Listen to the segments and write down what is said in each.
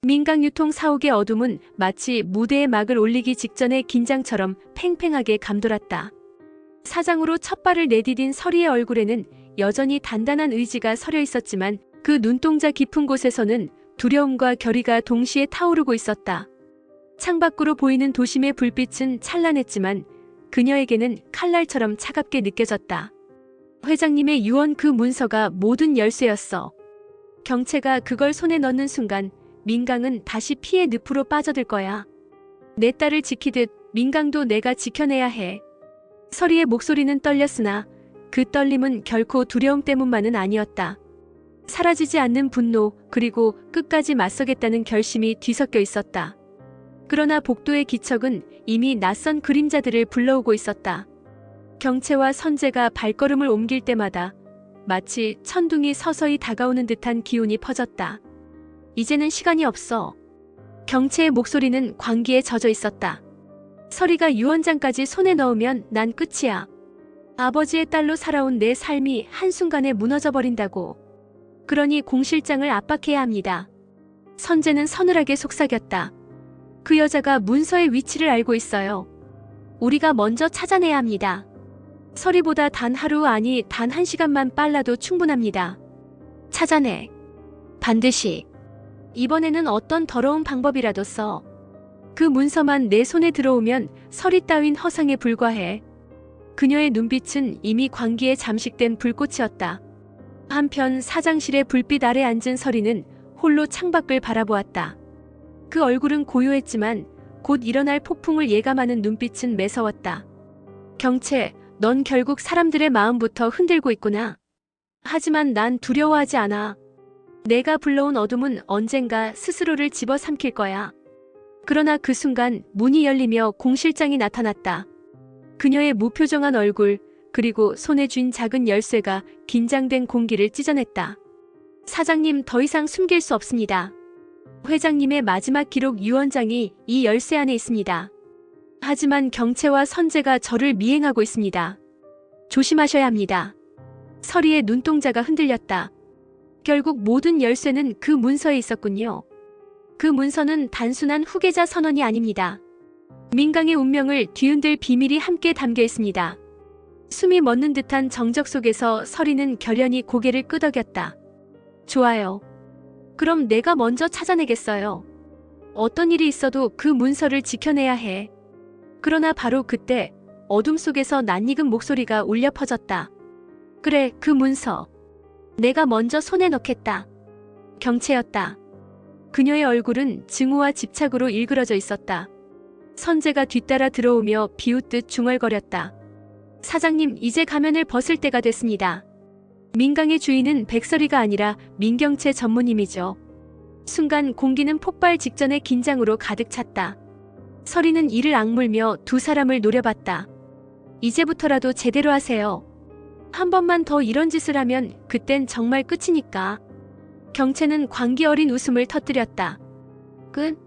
민강유통 사옥의 어둠은 마치 무대에 막을 올리기 직전의 긴장처럼 팽팽하게 감돌았다. 사장으로 첫 발을 내디딘 서리의 얼굴에는 여전히 단단한 의지가 서려 있었지만 그 눈동자 깊은 곳에서는 두려움과 결의가 동시에 타오르고 있었다. 창밖으로 보이는 도심의 불빛은 찬란했지만 그녀에게는 칼날처럼 차갑게 느껴졌다. 회장님의 유언 그 문서가 모든 열쇠였어. 경채가 그걸 손에 넣는 순간 민강은 다시 피의 늪으로 빠져들 거야. 내 딸을 지키듯 민강도 내가 지켜내야 해. 서리의 목소리는 떨렸으나 그 떨림은 결코 두려움 때문만은 아니었다. 사라지지 않는 분노 그리고 끝까지 맞서겠다는 결심이 뒤섞여 있었다. 그러나 복도의 기척은 이미 낯선 그림자들을 불러오고 있었다. 경채와 선재가 발걸음을 옮길 때마다 마치 천둥이 서서히 다가오는 듯한 기운이 퍼졌다. 이제는 시간이 없어. 경채의 목소리는 광기에 젖어 있었다. 서리가 유언장까지 손에 넣으면 난 끝이야. 아버지의 딸로 살아온 내 삶이 한순간에 무너져버린다고. 그러니 공 실장을 압박해야 합니다. 선재는 서늘하게 속삭였다. 그 여자가 문서의 위치를 알고 있어요. 우리가 먼저 찾아내야 합니다. 서리보다 단 하루 아니 단 1시간만 빨라도 충분합니다. 찾아내. 반드시. 이번에는 어떤 더러운 방법이라도 써. 그 문서만 내 손에 들어오면 서리 따윈 허상에 불과해. 그녀의 눈빛은 이미 광기에 잠식된 불꽃이었다. 한편 사장실의 불빛 아래 앉은 서리는 홀로 창밖을 바라보았다. 그 얼굴은 고요했지만 곧 일어날 폭풍을 예감하는 눈빛은 매서웠다. 경채, 넌 결국 사람들의 마음부터 흔들고 있구나. 하지만 난 두려워하지 않아. 내가 불러온 어둠은 언젠가 스스로를 집어삼킬 거야. 그러나 그 순간 문이 열리며 공 실장이 나타났다. 그녀의 무표정한 얼굴 그리고 손에 쥔 작은 열쇠가 긴장된 공기를 찢어냈다. 사장님, 더 이상 숨길 수 없습니다. 회장님의 마지막 기록 유언장이 이 열쇠 안에 있습니다. 하지만 경채와 선재가 저를 미행하고 있습니다. 조심하셔야 합니다. 서리의 눈동자가 흔들렸다. 결국 모든 열쇠는 그 문서에 있었군요. 그 문서는 단순한 후계자 선언이 아닙니다. 민강의 운명을 뒤흔들 비밀이 함께 담겨 있습니다. 숨이 멎는 듯한 정적 속에서 서리는 결연히 고개를 끄덕였다. 좋아요. 그럼 내가 먼저 찾아내겠어요. 어떤 일이 있어도 그 문서를 지켜내야 해. 그러나 바로 그때 어둠 속에서 낯익은 목소리가 울려 퍼졌다. 그래, 그 문서. 내가 먼저 손에 넣겠다. 경채였다. 그녀의 얼굴은 증오와 집착으로 일그러져 있었다. 선재가 뒤따라 들어오며 비웃듯 중얼거렸다. 사장님, 이제 가면을 벗을 때가 됐습니다. 민강의 주인은 백설이가 아니라 민경채 전무님이죠. 순간 공기는 폭발 직전의 긴장으로 가득 찼다. 서리는 이를 악물며 두 사람을 노려봤다. 이제부터라도 제대로 하세요. 한 번만 더 이런 짓을 하면 그땐 정말 끝이니까. 경채는 광기 어린 웃음을 터뜨렸다. 끝?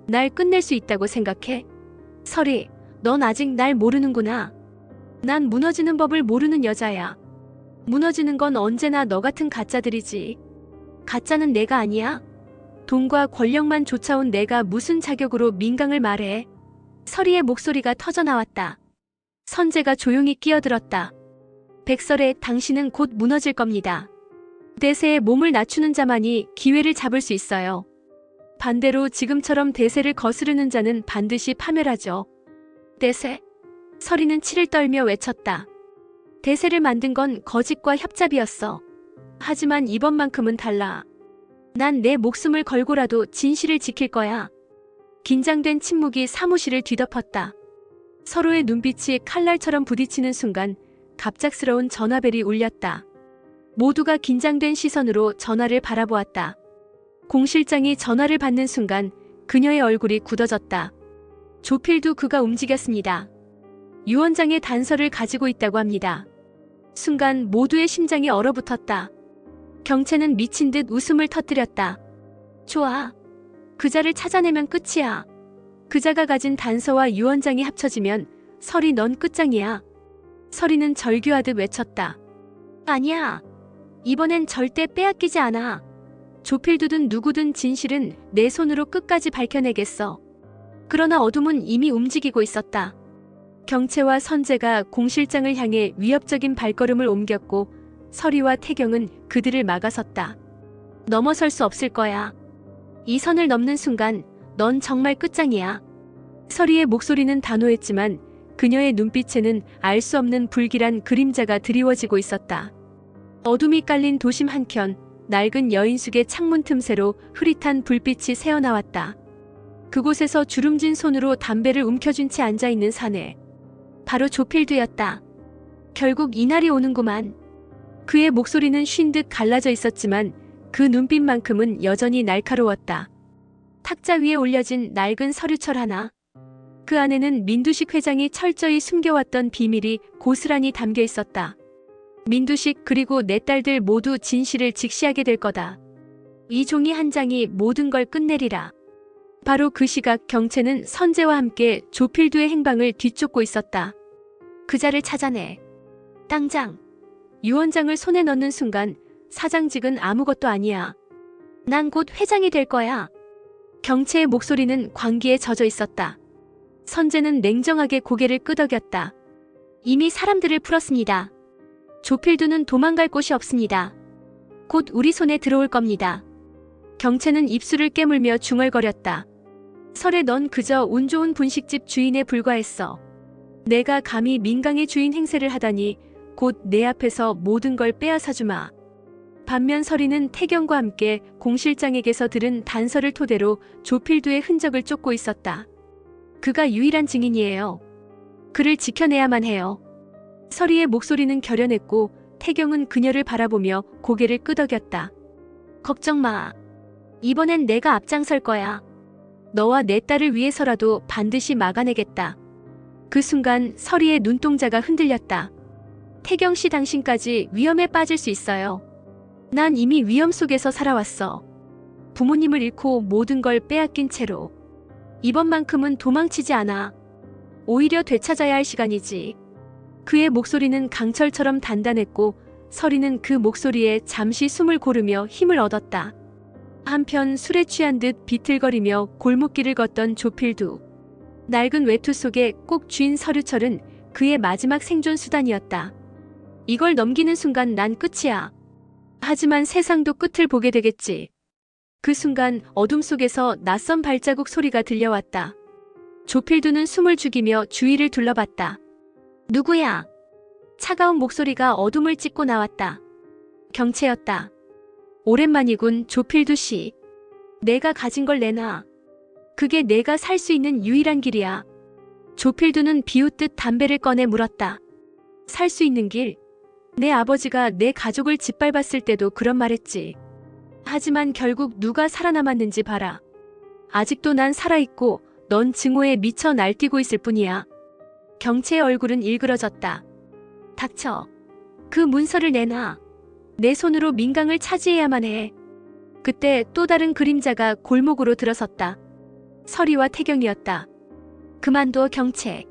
날 끝낼 수 있다고 생각해? 서리, 넌 아직 날 모르는구나. 난 무너지는 법을 모르는 여자야. 무너지는 건 언제나 너 같은 가짜들이지. 가짜는 내가 아니야. 돈과 권력만 쫓아온 내가 무슨 자격으로 민강을 말해. 서리의 목소리가 터져나왔다. 선재가 조용히 끼어들었다. 백설에 당신은 곧 무너질 겁니다. 대세에 몸을 낮추는 자만이 기회를 잡을 수 있어요. 반대로 지금처럼 대세를 거스르는 자는 반드시 파멸하죠. 대세? 서리는 치를 떨며 외쳤다. 대세를 만든 건 거짓과 협잡이었어. 하지만 이번만큼은 달라. 난 내 목숨을 걸고라도 진실을 지킬 거야. 긴장된 침묵이 사무실을 뒤덮었다. 서로의 눈빛이 칼날처럼 부딪히는 순간 갑작스러운 전화벨이 울렸다. 모두가 긴장된 시선으로 전화를 바라보았다. 공 실장이 전화를 받는 순간 그녀의 얼굴이 굳어졌다. 조필도 그가 움직였습니다. 유언장의 단서를 가지고 있다고 합니다. 순간 모두의 심장이 얼어붙었다. 경채는 미친 듯 웃음을 터뜨렸다. 좋아. 그자를 찾아내면 끝이야. 그자가 가진 단서와 유언장이 합쳐지면 서리 넌 끝장이야. 서리는 절규하듯 외쳤다. 아니야. 이번엔 절대 빼앗기지 않아. 조필두든 누구든 진실은 내 손으로 끝까지 밝혀내겠어. 그러나 어둠은 이미 움직이고 있었다. 경채와 선재가 공실장을 향해 위협적인 발걸음을 옮겼고 서리와 태경은 그들을 막아섰다. 넘어설 수 없을 거야. 이 선을 넘는 순간 넌 정말 끝장이야. 서리의 목소리는 단호했지만 그녀의 눈빛에는 알 수 없는 불길한 그림자가 드리워지고 있었다. 어둠이 깔린 도심 한켠 낡은 여인숙의 창문 틈새로 흐릿한 불빛이 새어나왔다. 그곳에서 주름진 손으로 담배를 움켜쥔 채 앉아있는 사내. 바로 조필두였다. 결국 이날이 오는구만. 그의 목소리는 쉰 듯 갈라져 있었지만 그 눈빛만큼은 여전히 날카로웠다. 탁자 위에 올려진 낡은 서류철 하나. 그 안에는 민두식 회장이 철저히 숨겨왔던 비밀이 고스란히 담겨 있었다. 민두식 그리고 내 딸들 모두 진실을 직시하게 될 거다. 이 종이 한 장이 모든 걸 끝내리라. 바로 그 시각 경채는 선재와 함께 조필두의 행방을 뒤쫓고 있었다. 그자를 찾아내. 당장. 유원장을 손에 넣는 순간 사장직은 아무것도 아니야. 난 곧 회장이 될 거야. 경채의 목소리는 광기에 젖어 있었다. 선재는 냉정하게 고개를 끄덕였다. 이미 사람들을 풀었습니다. 조필두는 도망갈 곳이 없습니다. 곧 우리 손에 들어올 겁니다. 경채는 입술을 깨물며 중얼거렸다. 설에 넌 그저 운 좋은 분식집 주인에 불과했어. 내가 감히 민강의 주인 행세를 하다니 곧 내 앞에서 모든 걸 빼앗아주마. 반면 서리는 태경과 함께 공실장에게서 들은 단서를 토대로 조필두의 흔적을 쫓고 있었다. 그가 유일한 증인이에요. 그를 지켜내야만 해요. 서리의 목소리는 결연했고 태경은 그녀를 바라보며 고개를 끄덕였다. 걱정 마. 이번엔 내가 앞장설 거야. 너와 내 딸을 위해서라도 반드시 막아내겠다. 그 순간 서리의 눈동자가 흔들렸다. 태경 씨 당신까지 위험에 빠질 수 있어요. 난 이미 위험 속에서 살아왔어. 부모님을 잃고 모든 걸 빼앗긴 채로. 이번만큼은 도망치지 않아. 오히려 되찾아야 할 시간이지. 그의 목소리는 강철처럼 단단했고 서리는 그 목소리에 잠시 숨을 고르며 힘을 얻었다. 한편 술에 취한 듯 비틀거리며 골목길을 걷던 조필두. 낡은 외투 속에 꼭 쥐인 서류철은 그의 마지막 생존 수단이었다. 이걸 넘기는 순간 난 끝이야. 하지만 세상도 끝을 보게 되겠지. 그 순간 어둠 속에서 낯선 발자국 소리가 들려왔다. 조필두는 숨을 죽이며 주위를 둘러봤다. 누구야? 차가운 목소리가 어둠을 찢고 나왔다. 경채였다. 오랜만이군 조필두 씨. 내가 가진 걸 내놔. 그게 내가 살 수 있는 유일한 길이야. 조필두는 비웃듯 담배를 꺼내 물었다. 살 수 있는 길? 내 아버지가 내 가족을 짓밟았을 때도 그런 말했지. 하지만 결국 누가 살아남았는지 봐라. 아직도 난 살아있고 넌 증오에 미쳐 날뛰고 있을 뿐이야. 경채의 얼굴은 일그러졌다. 닥쳐. 그 문서를 내놔. 내 손으로 민강을 차지해야만 해. 그때 또 다른 그림자가 골목으로 들어섰다. 서리와 태경이었다. 그만둬 경채.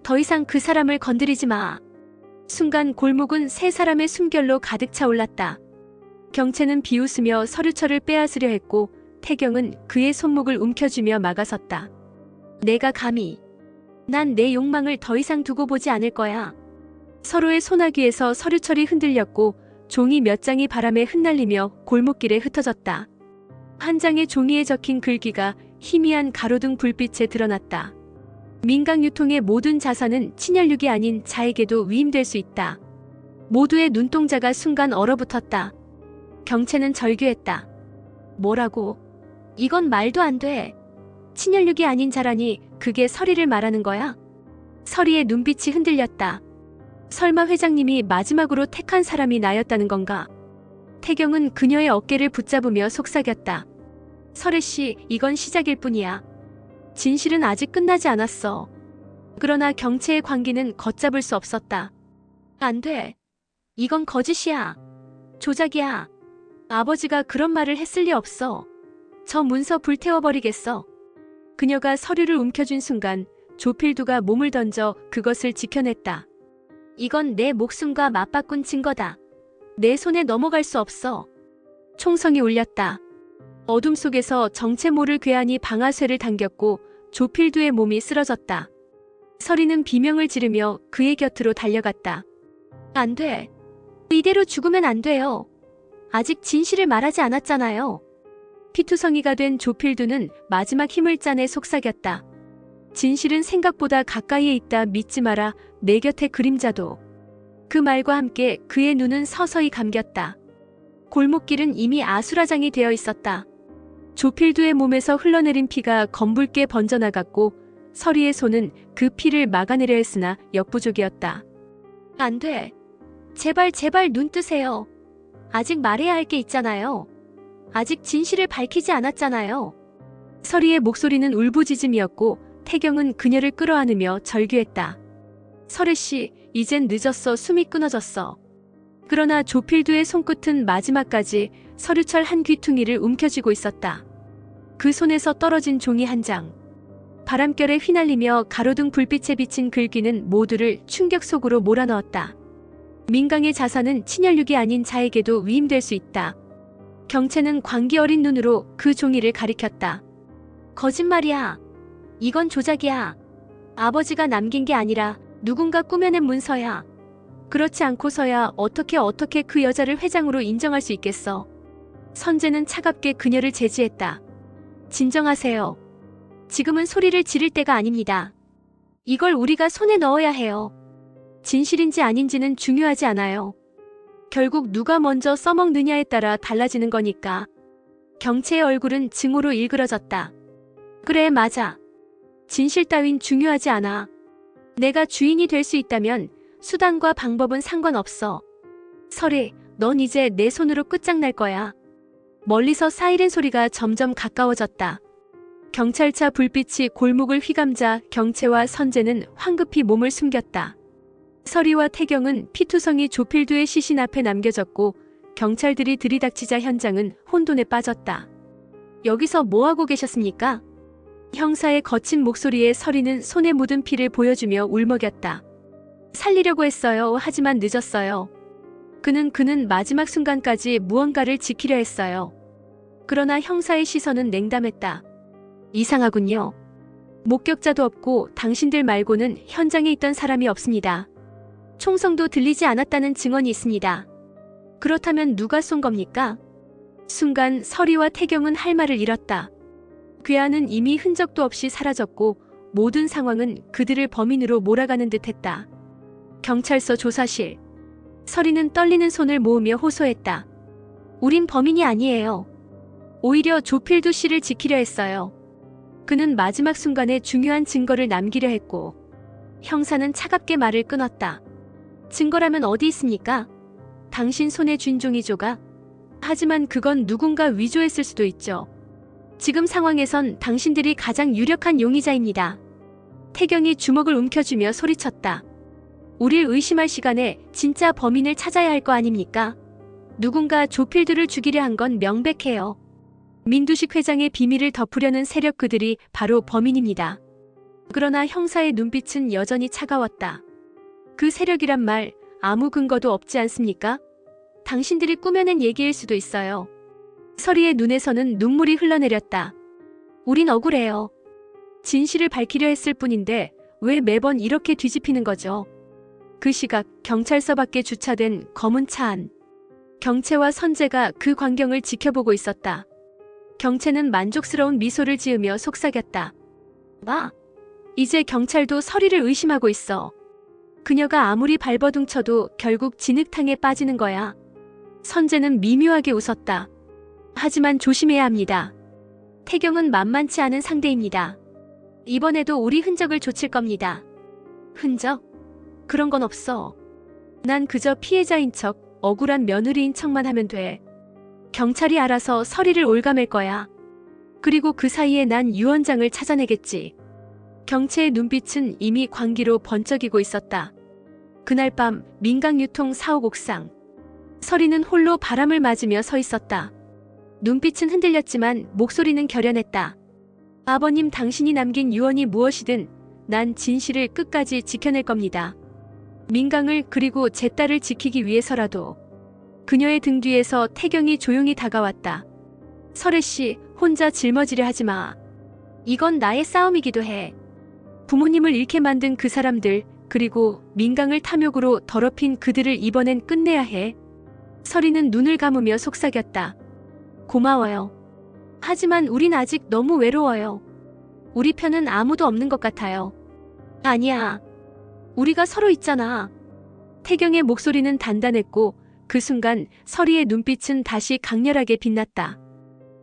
더 이상 그 사람을 건드리지 마. 순간 골목은 세 사람의 숨결로 가득 차올랐다. 경채는 비웃으며 서류철을 빼앗으려 했고 태경은 그의 손목을 움켜쥐며 막아섰다. 내가 감히. 난 내 욕망을 더 이상 두고 보지 않을 거야. 서로의 소나귀에서 서류철이 흔들렸고 종이 몇 장이 바람에 흩날리며 골목길에 흩어졌다. 한 장의 종이에 적힌 글귀가 희미한 가로등 불빛에 드러났다. 민강 유통의 모든 자산은 친혈육이 아닌 자에게도 위임될 수 있다. 모두의 눈동자가 순간 얼어붙었다. 경채는 절규했다. 뭐라고? 이건 말도 안 돼. 친혈육이 아닌 자라니 그게 서리를 말하는 거야? 서리의 눈빛이 흔들렸다. 설마 회장님이 마지막으로 택한 사람이 나였다는 건가? 태경은 그녀의 어깨를 붙잡으며 속삭였다. 설혜씨, 이건 시작일 뿐이야. 진실은 아직 끝나지 않았어. 그러나 경채의 광기는 걷잡을 수 없었다. 안 돼. 이건 거짓이야. 조작이야. 아버지가 그런 말을 했을 리 없어. 저 문서 불태워버리겠어. 그녀가 서류를 움켜쥔 순간 조필두가 몸을 던져 그것을 지켜냈다. 이건 내 목숨과 맞바꾼 증거다. 내 손에 넘어갈 수 없어. 총성이 울렸다. 어둠 속에서 정체 모를 괴한이 방아쇠를 당겼고 조필두의 몸이 쓰러졌다. 서리는 비명을 지르며 그의 곁으로 달려갔다. 안 돼. 이대로 죽으면 안 돼요. 아직 진실을 말하지 않았잖아요. 피투성이가 된 조필두는 마지막 힘을 짜내 속삭였다. 진실은 생각보다 가까이에 있다. 믿지 마라. 내 곁에 그림자도. 그 말과 함께 그의 눈은 서서히 감겼다. 골목길은 이미 아수라장이 되어 있었다. 조필두의 몸에서 흘러내린 피가 검붉게 번져나갔고 서리의 손은 그 피를 막아내려 했으나 역부족이었다. 안 돼. 제발 눈 뜨세요. 아직 말해야 할 게 있잖아요. 아직 진실을 밝히지 않았잖아요. 서리의 목소리는 울부짖음이었고 태경은 그녀를 끌어안으며 절규했다. 서리씨, 이젠 늦었어. 숨이 끊어졌어. 그러나 조필두의 손끝은 마지막까지 서류철 한 귀퉁이를 움켜쥐고 있었다. 그 손에서 떨어진 종이 한 장. 바람결에 휘날리며 가로등 불빛에 비친 글귀는 모두를 충격 속으로 몰아넣었다. 민강의 자산은 친혈육이 아닌 자에게도 위임될 수 있다. 경채는 광기 어린 눈으로 그 종이를 가리켰다. 거짓말이야. 이건 조작이야. 아버지가 남긴 게 아니라 누군가 꾸며낸 문서야. 그렇지 않고서야 어떻게 그 여자를 회장으로 인정할 수 있겠어. 선재는 차갑게 그녀를 제지했다. 진정하세요. 지금은 소리를 지를 때가 아닙니다. 이걸 우리가 손에 넣어야 해요. 진실인지 아닌지는 중요하지 않아요. 결국 누가 먼저 써먹느냐에 따라 달라지는 거니까. 경채의 얼굴은 증오로 일그러졌다. 그래, 맞아. 진실 따윈 중요하지 않아. 내가 주인이 될 수 있다면 수단과 방법은 상관없어. 설이, 넌 이제 내 손으로 끝장날 거야. 멀리서 사이렌 소리가 점점 가까워졌다. 경찰차 불빛이 골목을 휘감자 경채와 선재는 황급히 몸을 숨겼다. 서리와 태경은 피투성이 조필두의 시신 앞에 남겨졌고 경찰들이 들이닥치자 현장은 혼돈에 빠졌다. 여기서 뭐하고 계셨습니까? 형사의 거친 목소리에 서리는 손에 묻은 피를 보여주며 울먹였다. 살리려고 했어요. 하지만 늦었어요. 그는 마지막 순간까지 무언가를 지키려 했어요. 그러나 형사의 시선은 냉담했다. 이상하군요. 목격자도 없고 당신들 말고는 현장에 있던 사람이 없습니다. 총성도 들리지 않았다는 증언이 있습니다. 그렇다면 누가 쏜 겁니까? 순간 서리와 태경은 할 말을 잃었다. 괴한은 이미 흔적도 없이 사라졌고 모든 상황은 그들을 범인으로 몰아가는 듯했다. 경찰서 조사실. 서리는 떨리는 손을 모으며 호소했다. 우린 범인이 아니에요. 오히려 조필두 씨를 지키려 했어요. 그는 마지막 순간에 중요한 증거를 남기려 했고 형사는 차갑게 말을 끊었다. 증거라면 어디 있습니까? 당신 손에 쥔 종이조가? 하지만 그건 누군가 위조했을 수도 있죠. 지금 상황에선 당신들이 가장 유력한 용의자입니다. 태경이 주먹을 움켜쥐며 소리쳤다. 우릴 의심할 시간에 진짜 범인을 찾아야 할 거 아닙니까? 누군가 조필두를 죽이려 한 건 명백해요. 민두식 회장의 비밀을 덮으려는 세력 그들이 바로 범인입니다. 그러나 형사의 눈빛은 여전히 차가웠다. 그 세력이란 말 아무 근거도 없지 않습니까? 당신들이 꾸며낸 얘기일 수도 있어요. 서리의 눈에서는 눈물이 흘러내렸다. 우린 억울해요. 진실을 밝히려 했을 뿐인데 왜 매번 이렇게 뒤집히는 거죠? 그 시각 경찰서 밖에 주차된 검은 차 안. 경채와 선재가 그 광경을 지켜보고 있었다. 경채는 만족스러운 미소를 지으며 속삭였다. 봐. 이제 경찰도 서리를 의심하고 있어. 그녀가 아무리 발버둥쳐도 결국 진흙탕에 빠지는 거야. 선재는 미묘하게 웃었다. 하지만 조심해야 합니다. 태경은 만만치 않은 상대입니다. 이번에도 우리 흔적을 좇을 겁니다. 흔적? 그런 건 없어. 난 그저 피해자인 척, 억울한 며느리인 척만 하면 돼. 경찰이 알아서 서리를 올가맬 거야. 그리고 그 사이에 난 유언장을 찾아내겠지. 경채의 눈빛은 이미 광기로 번쩍이고 있었다. 그날 밤 민강유통 사옥 옥상. 서리는 홀로 바람을 맞으며 서 있었다. 눈빛은 흔들렸지만 목소리는 결연했다. 아버님, 당신이 남긴 유언이 무엇이든 난 진실을 끝까지 지켜낼 겁니다. 민강을 그리고 제 딸을 지키기 위해서라도. 그녀의 등 뒤에서 태경이 조용히 다가왔다. 설애씨, 혼자 짊어지려 하지 마. 이건 나의 싸움이기도 해. 부모님을 잃게 만든 그 사람들, 그리고 민강을 탐욕으로 더럽힌 그들을 이번엔 끝내야 해. 설이는 눈을 감으며 속삭였다. 고마워요. 하지만 우린 아직 너무 외로워요. 우리 편은 아무도 없는 것 같아요. 아니야. 우리가 서로 있잖아. 태경의 목소리는 단단했고 그 순간 설이의 눈빛은 다시 강렬하게 빛났다.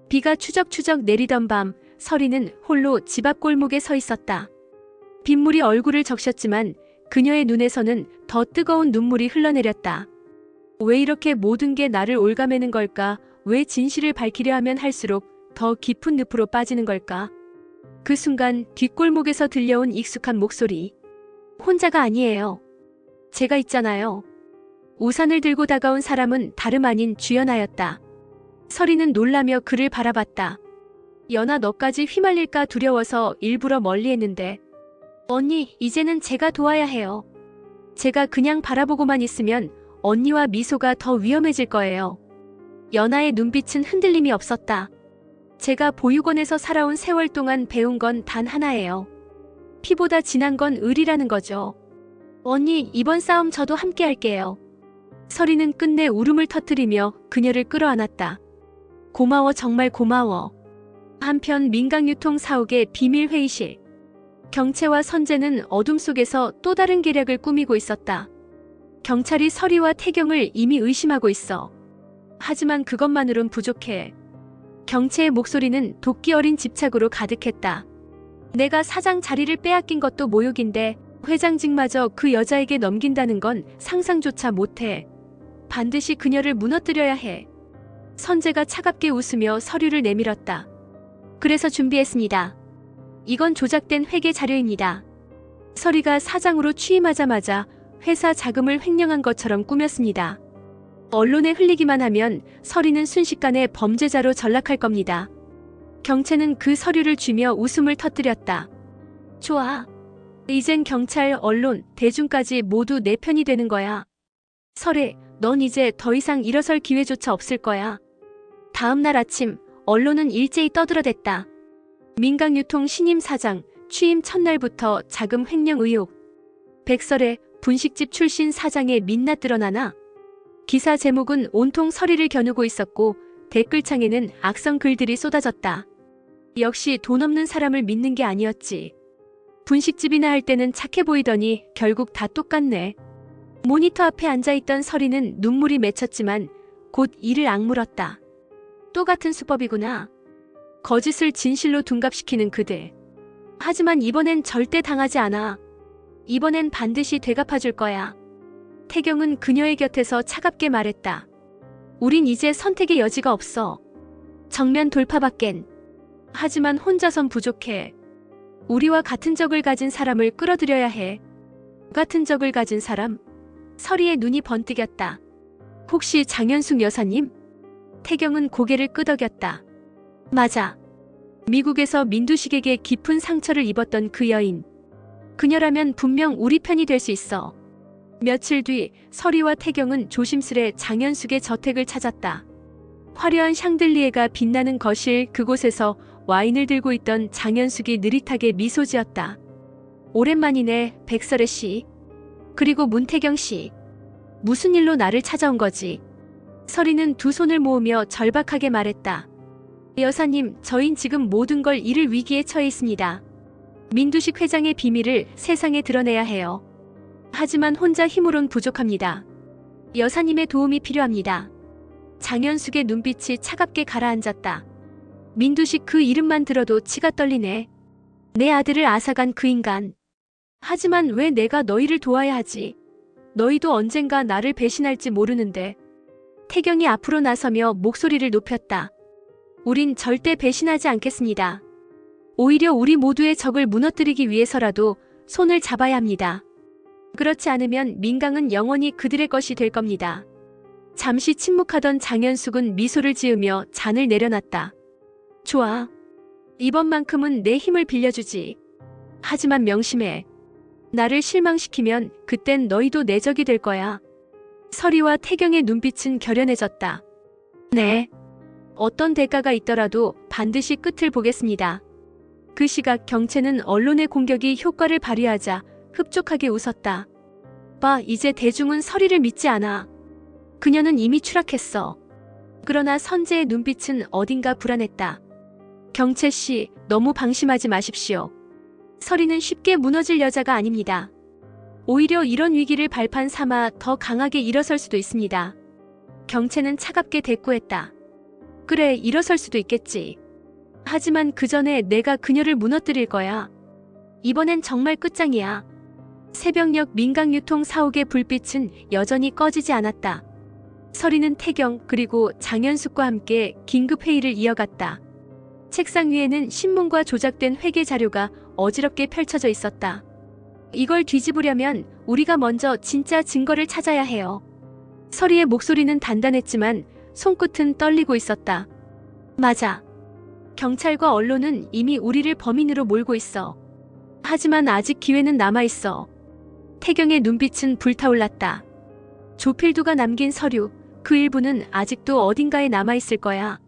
비가 추적추적 내리던 밤, 설이는 홀로 집 앞 골목에 서 있었다. 빗물이 얼굴을 적셨지만 그녀의 눈에서는 더 뜨거운 눈물이 흘러내렸다. 왜 이렇게 모든 게 나를 올가매는 걸까? 왜 진실을 밝히려 하면 할수록 더 깊은 늪으로 빠지는 걸까? 그 순간 뒷골목에서 들려온 익숙한 목소리. 혼자가 아니에요. 제가 있잖아요. 우산을 들고 다가온 사람은 다름 아닌 주연아였다. 설이는 놀라며 그를 바라봤다. 연아, 너까지 휘말릴까 두려워서 일부러 멀리했는데. 언니, 이제는 제가 도와야 해요. 제가 그냥 바라보고만 있으면 언니와 미소가 더 위험해질 거예요. 연아의 눈빛은 흔들림이 없었다. 제가 보육원에서 살아온 세월 동안 배운 건 단 하나예요. 피보다 진한 건 의리라는 거죠. 언니, 이번 싸움 저도 함께 할게요. 설이는 끝내 울음을 터뜨리며 그녀를 끌어안았다. 고마워, 정말 고마워. 한편 민강유통 사옥의 비밀 회의실. 경채와 선재는 어둠 속에서 또 다른 계략을 꾸미고 있었다. 경찰이 설이와 태경을 이미 의심하고 있어. 하지만 그것만으론 부족해. 경채의 목소리는 도끼 어린 집착으로 가득했다. 내가 사장 자리를 빼앗긴 것도 모욕인데 회장직마저 그 여자에게 넘긴다는 건 상상조차 못해. 반드시 그녀를 무너뜨려야 해. 선재가 차갑게 웃으며 서류를 내밀었다. 그래서 준비했습니다. 이건 조작된 회계 자료입니다. 설이가 사장으로 취임하자마자 회사 자금을 횡령한 것처럼 꾸몄습니다. 언론에 흘리기만 하면 설이는 순식간에 범죄자로 전락할 겁니다. 경채는 그 서류를 쥐며 웃음을 터뜨렸다. 좋아. 이젠 경찰, 언론, 대중까지 모두 내 편이 되는 거야. 설애, 넌 이제 더 이상 일어설 기회조차 없을 거야. 다음 날 아침, 언론은 일제히 떠들어댔다. 민강유통 신임 사장, 취임 첫날부터 자금 횡령 의혹. 백설의 분식집 출신 사장의 민낯 드러나나? 기사 제목은 온통 설이를 겨누고 있었고 댓글창에는 악성 글들이 쏟아졌다. 역시 돈 없는 사람을 믿는 게 아니었지. 분식집이나 할 때는 착해 보이더니 결국 다 똑같네. 모니터 앞에 앉아있던 설이는 눈물이 맺혔지만 곧 이를 악물었다. 또 같은 수법이구나. 거짓을 진실로 둔갑시키는 그들. 하지만 이번엔 절대 당하지 않아. 이번엔 반드시 되갚아줄 거야. 태경은 그녀의 곁에서 차갑게 말했다. 우린 이제 선택의 여지가 없어. 정면 돌파밖엔. 하지만 혼자선 부족해. 우리와 같은 적을 가진 사람을 끌어들여야 해. 같은 적을 가진 사람? 설이의 눈이 번뜩였다. 혹시 장현숙 여사님? 태경은 고개를 끄덕였다. 맞아. 미국에서 민두식에게 깊은 상처를 입었던 그 여인. 그녀라면 분명 우리 편이 될 수 있어. 며칠 뒤 설이와 태경은 조심스레 장현숙의 저택을 찾았다. 화려한 샹들리에가 빛나는 거실, 그곳에서 와인을 들고 있던 장현숙이 느릿하게 미소 지었다. 오랜만이네, 백설애 씨. 그리고 문태경 씨. 무슨 일로 나를 찾아온 거지? 설이는 두 손을 모으며 절박하게 말했다. 여사님, 저흰 지금 모든 걸 잃을 위기에 처해 있습니다. 민두식 회장의 비밀을 세상에 드러내야 해요. 하지만 혼자 힘으론 부족합니다. 여사님의 도움이 필요합니다. 장현숙의 눈빛이 차갑게 가라앉았다. 민두식, 그 이름만 들어도 치가 떨리네. 내 아들을 앗아간 그 인간. 하지만 왜 내가 너희를 도와야 하지? 너희도 언젠가 나를 배신할지 모르는데. 태경이 앞으로 나서며 목소리를 높였다. 우린 절대 배신하지 않겠습니다. 오히려 우리 모두의 적을 무너뜨리기 위해서라도 손을 잡아야 합니다. 그렇지 않으면 민강은 영원히 그들의 것이 될 겁니다. 잠시 침묵하던 장현숙은 미소를 지으며 잔을 내려놨다. 좋아. 이번만큼은 내 힘을 빌려주지. 하지만 명심해. 나를 실망시키면 그땐 너희도 내 적이 될 거야. 설이와 태경의 눈빛은 결연해졌다. 네. 어떤 대가가 있더라도 반드시 끝을 보겠습니다. 그 시각 경채는 언론의 공격이 효과를 발휘하자 흡족하게 웃었다. 봐, 이제 대중은 서리를 믿지 않아. 그녀는 이미 추락했어. 그러나 선재의 눈빛은 어딘가 불안했다. 경채 씨, 너무 방심하지 마십시오. 서리는 쉽게 무너질 여자가 아닙니다. 오히려 이런 위기를 발판 삼아 더 강하게 일어설 수도 있습니다. 경채는 차갑게 대꾸했다. 그래, 일어설 수도 있겠지. 하지만 그 전에 내가 그녀를 무너뜨릴 거야. 이번엔 정말 끝장이야. 새벽녘 민강유통 사옥의 불빛은 여전히 꺼지지 않았다. 서리는 태경 그리고 장현숙과 함께 긴급회의를 이어갔다. 책상 위에는 신문과 조작된 회계 자료가 어지럽게 펼쳐져 있었다. 이걸 뒤집으려면 우리가 먼저 진짜 증거를 찾아야 해요. 서리의 목소리는 단단했지만 손끝은 떨리고 있었다. 맞아. 경찰과 언론은 이미 우리를 범인으로 몰고 있어. 하지만 아직 기회는 남아있어. 태경의 눈빛은 불타올랐다. 조필두가 남긴 서류, 그 일부는 아직도 어딘가에 남아있을 거야.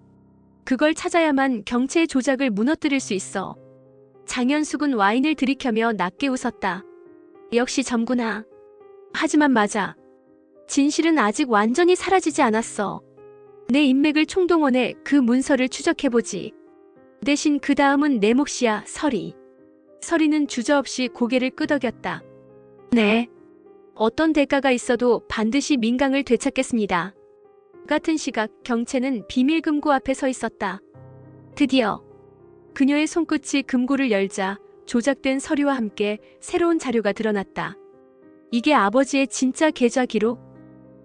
그걸 찾아야만 경채의 조작을 무너뜨릴 수 있어. 장현숙은 와인을 들이켜며 낮게 웃었다. 역시 점구나. 하지만 맞아. 진실은 아직 완전히 사라지지 않았어. 내 인맥을 총동원해 그 문서를 추적해보지. 대신 그 다음은 내 몫이야, 서리. 서리는 주저없이 고개를 끄덕였다. 네. 어떤 대가가 있어도 반드시 민강을 되찾겠습니다. 같은 시각 경채는 비밀금고 앞에 서 있었다. 드디어 그녀의 손끝이 금고를 열자 조작된 서류와 함께 새로운 자료가 드러났다. 이게 아버지의 진짜 계좌 기록?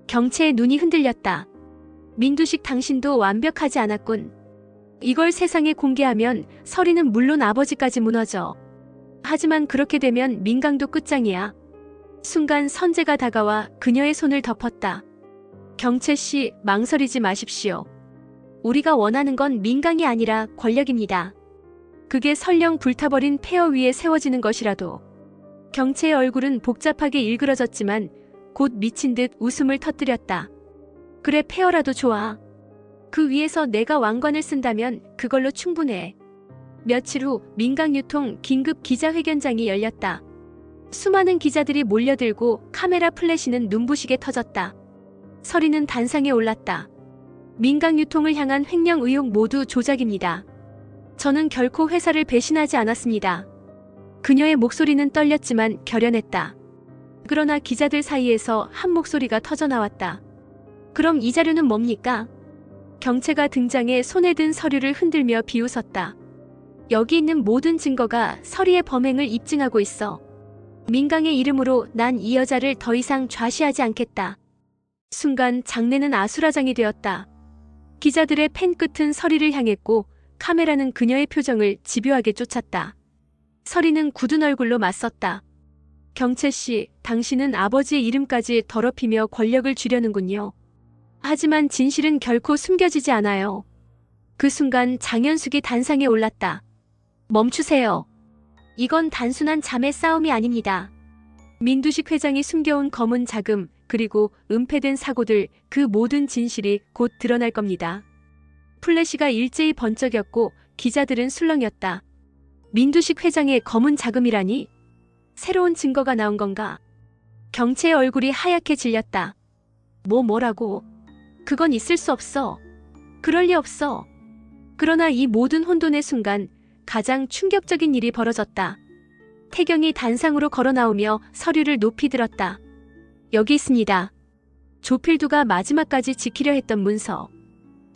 경채의 눈이 흔들렸다. 민두식 당신도 완벽하지 않았군. 이걸 세상에 공개하면 서리는 물론 아버지까지 무너져. 하지만 그렇게 되면 민강도 끝장이야. 순간 선재가 다가와 그녀의 손을 덮었다. 경채 씨, 망설이지 마십시오. 우리가 원하는 건 민강이 아니라 권력입니다. 그게 설령 불타버린 폐허 위에 세워지는 것이라도. 경채의 얼굴은 복잡하게 일그러졌지만 곧 미친 듯 웃음을 터뜨렸다. 그래, 폐허라도 좋아. 그 위에서 내가 왕관을 쓴다면 그걸로 충분해. 며칠 후 민강유통 긴급 기자회견장이 열렸다. 수많은 기자들이 몰려들고 카메라 플래시는 눈부시게 터졌다. 서리는 단상에 올랐다. 민강유통을 향한 횡령 의혹 모두 조작입니다. 저는 결코 회사를 배신하지 않았습니다. 그녀의 목소리는 떨렸지만 결연했다. 그러나 기자들 사이에서 한 목소리가 터져나왔다. 그럼 이 자료는 뭡니까? 경채가 등장해 손에 든 서류를 흔들며 비웃었다. 여기 있는 모든 증거가 서리의 범행을 입증하고 있어. 민강의 이름으로 난 이 여자를 더 이상 좌시하지 않겠다. 순간 장내는 아수라장이 되었다. 기자들의 펜 끝은 서리를 향했고 카메라는 그녀의 표정을 집요하게 쫓았다. 서리는 굳은 얼굴로 맞섰다. 경채 씨, 당신은 아버지의 이름까지 더럽히며 권력을 쥐려는군요. 하지만 진실은 결코 숨겨지지 않아요. 그 순간 장현숙이 단상에 올랐다. 멈추세요. 이건 단순한 자매 싸움이 아닙니다. 민두식 회장이 숨겨온 검은 자금, 그리고 은폐된 사고들, 그 모든 진실이 곧 드러날 겁니다. 플래시가 일제히 번쩍였고 기자들은 술렁였다. 민두식 회장의 검은 자금이라니? 새로운 증거가 나온 건가? 경채의 얼굴이 하얗게 질렸다. 뭐라고? 그건 있을 수 없어. 그럴 리 없어. 그러나 이 모든 혼돈의 순간 가장 충격적인 일이 벌어졌다. 태경이 단상으로 걸어 나오며 서류를 높이 들었다. 여기 있습니다. 조필두가 마지막까지 지키려 했던 문서.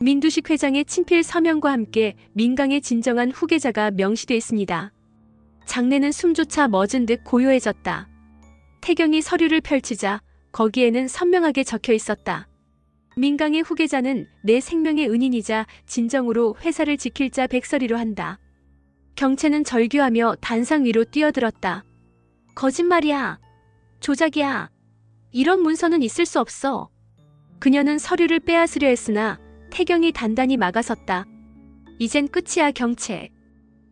민두식 회장의 친필 서명과 함께 민강의 진정한 후계자가 명시돼 있습니다. 장내는 숨조차 멎은 듯 고요해졌다. 태경이 서류를 펼치자 거기에는 선명하게 적혀 있었다. 민강의 후계자는 내 생명의 은인이자 진정으로 회사를 지킬 자 백설이로 한다. 경채는 절규하며 단상 위로 뛰어들었다. 거짓말이야. 조작이야. 이런 문서는 있을 수 없어. 그녀는 서류를 빼앗으려 했으나 태경이 단단히 막아섰다. 이젠 끝이야, 경채.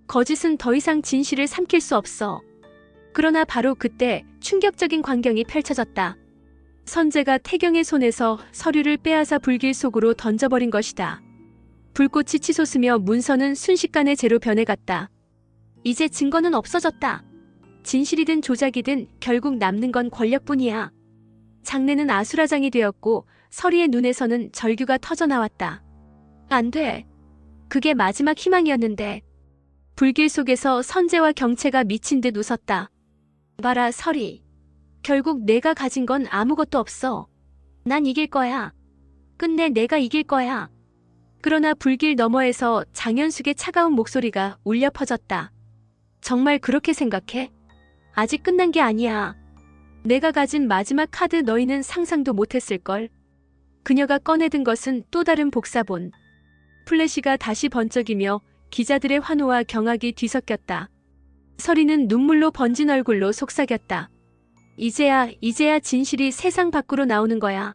거짓은 더 이상 진실을 삼킬 수 없어. 그러나 바로 그때 충격적인 광경이 펼쳐졌다. 선재가 태경의 손에서 서류를 빼앗아 불길 속으로 던져버린 것이다. 불꽃이 치솟으며 문서는 순식간에 재로 변해갔다. 이제 증거는 없어졌다. 진실이든 조작이든 결국 남는 건 권력뿐이야. 장내는 아수라장이 되었고 서리의 눈에서는 절규가 터져나왔다. 안 돼. 그게 마지막 희망이었는데. 불길 속에서 선재와 경채가 미친 듯 웃었다. 봐라, 서리. 결국 내가 가진 건 아무것도 없어. 난 이길 거야. 끝내 내가 이길 거야. 그러나 불길 너머에서 장현숙의 차가운 목소리가 울려 퍼졌다. 정말 그렇게 생각해? 아직 끝난 게 아니야. 내가 가진 마지막 카드 너희는 상상도 못했을걸. 그녀가 꺼내든 것은 또 다른 복사본. 플래시가 다시 번쩍이며 기자들의 환호와 경악이 뒤섞였다. 서리는 눈물로 번진 얼굴로 속삭였다. 이제야 진실이 세상 밖으로 나오는 거야.